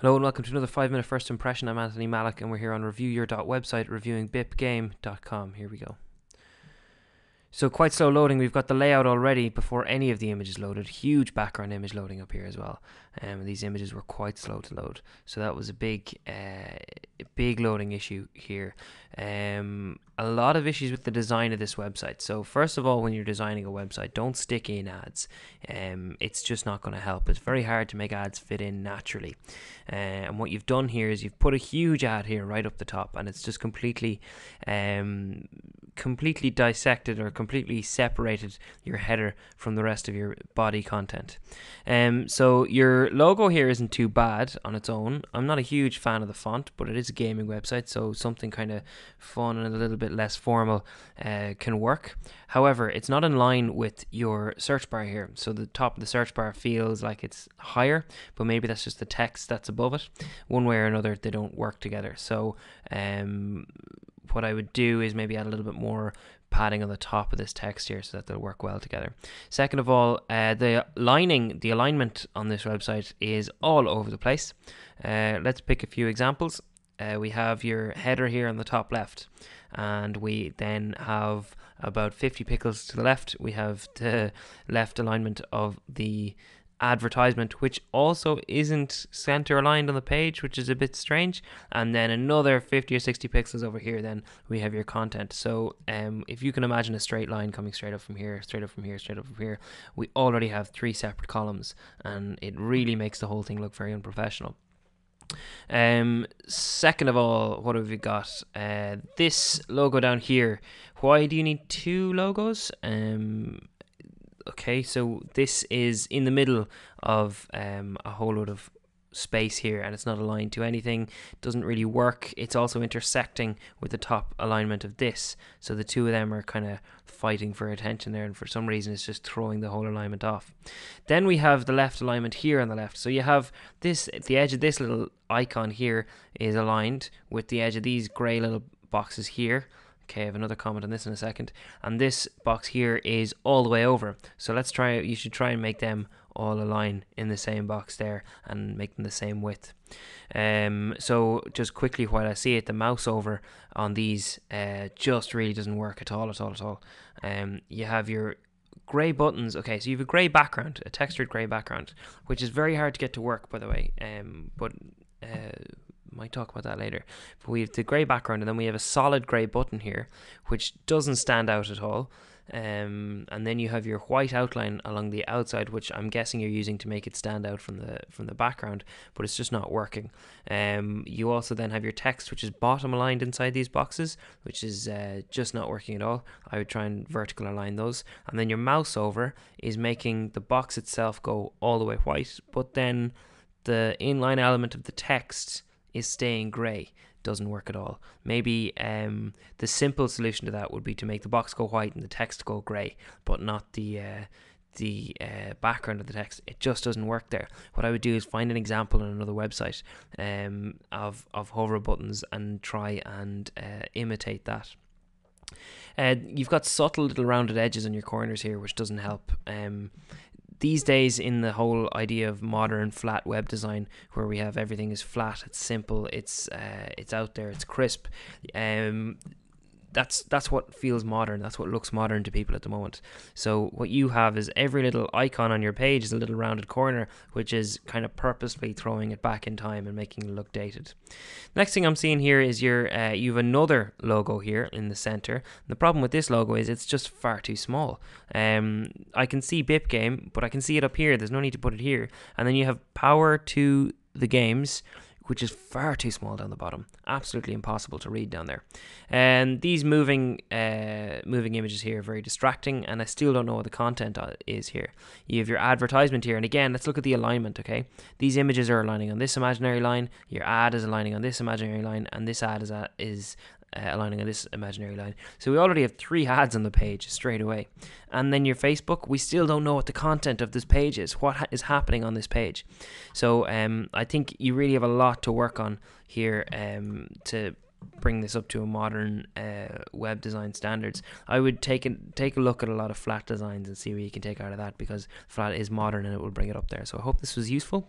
Hello and welcome to another 5 minute first impression. I'm Anthony Malik and we're here on reviewyour.website reviewing bipgame.com. Here we go. So quite slow loading. We've got the layout already before any of the images loaded. Huge background image loading up here as well. These images were quite slow to load, so that was a big loading issue here. A lot of issues with the design of this website. So first of all, when you're designing a website, don't stick in ads. It's just not going to help. It's very hard to make ads fit in naturally. And what you've done here is you've put a huge ad here right up the top, and it's just completely dissected or completely separated your header from the rest of your body content. So your logo here isn't too bad on its own. I'm not a huge fan of the font, but it is a gaming website, so something kind of fun and a little bit less formal can work. However, it's not in line with your search bar here. So the top of the search bar feels like it's higher, but maybe that's just the text that's above it. One way or another, they don't work together. So what I would do is maybe add a little bit more padding on the top of this text here so that they'll work well together. Second of all, the alignment on this website is all over the place. Let's pick a few examples. We have your header here on the top left, and we then have about 50 pixels to the left. We have the left alignment of the advertisement, which also isn't center aligned on the page, which is a bit strange, and then another 50 or 60 pixels over here. Then we have your content. So if you can imagine a straight line coming straight up from here, straight up from here, straight up from here, we already have 3 separate columns, and it really makes the whole thing look very unprofessional. Second of all, what have we got? This logo down here. Why do you need 2 logos? Okay, so this is in the middle of a whole lot of space here, and it's not aligned to anything. It doesn't really work. It's also intersecting with the top alignment of this, so the two of them are kind of fighting for attention there, and for some reason it's just throwing the whole alignment off. Then we have the left alignment here on the left, so you have this, the edge of this little icon here is aligned with the edge of these grey little boxes here. Okay, I have another comment on this in a second. And this box here is all the way over. So let's try, you should try and make them all align in the same box there and make them the same width. So just quickly while I see it, the mouse over on these just really doesn't work at all. You have your grey buttons. Okay, so you have a grey background, a textured grey background, which is very hard to get to work, by the way. Might talk about that later. But we have the grey background, and then we have a solid grey button here, which doesn't stand out at all. And then you have your white outline along the outside, which I'm guessing you're using to make it stand out from the background, but it's just not working. You also then have your text, which is bottom aligned inside these boxes, which is just not working at all. I would try and vertical align those. And then your mouse over is making the box itself go all the way white, but then the inline element of the text is staying grey. Doesn't work at all. Maybe the simple solution to that would be to make the box go white and the text go grey, but not the background of the text. It just doesn't work there. What I would do is find an example on another website of hover buttons and try and imitate that. You've got subtle little rounded edges on your corners here, which doesn't help. These days, in the whole idea of modern flat web design, where we have everything is flat, it's simple, it's out there, it's crisp. That's what feels modern. That's what looks modern to people at the moment. So what you have is every little icon on your page is a little rounded corner, which is kind of purposefully throwing it back in time and making it look dated. Next thing I'm seeing here is you have another logo here in the center. The problem with this logo is it's just far too small. I can see Bip Game, but I can see it up here. There's no need to put it here. And then you have Power to the Games, which is far too small down the bottom. Absolutely impossible to read down there. And these moving images here are very distracting, and I still don't know what the content is here. You have your advertisement here, and again, let's look at the alignment, okay? These images are aligning on this imaginary line, your ad is aligning on this imaginary line, and this ad is aligning on this imaginary line. So we already have 3 ads on the page straight away. And then your Facebook, we still don't know what the content of this page is, what is happening on this page. So I think you really have a lot to work on here to bring this up to a modern web design standards. I would take a look at a lot of flat designs and see what you can take out of that, because flat is modern and it will bring it up there. So I hope this was useful.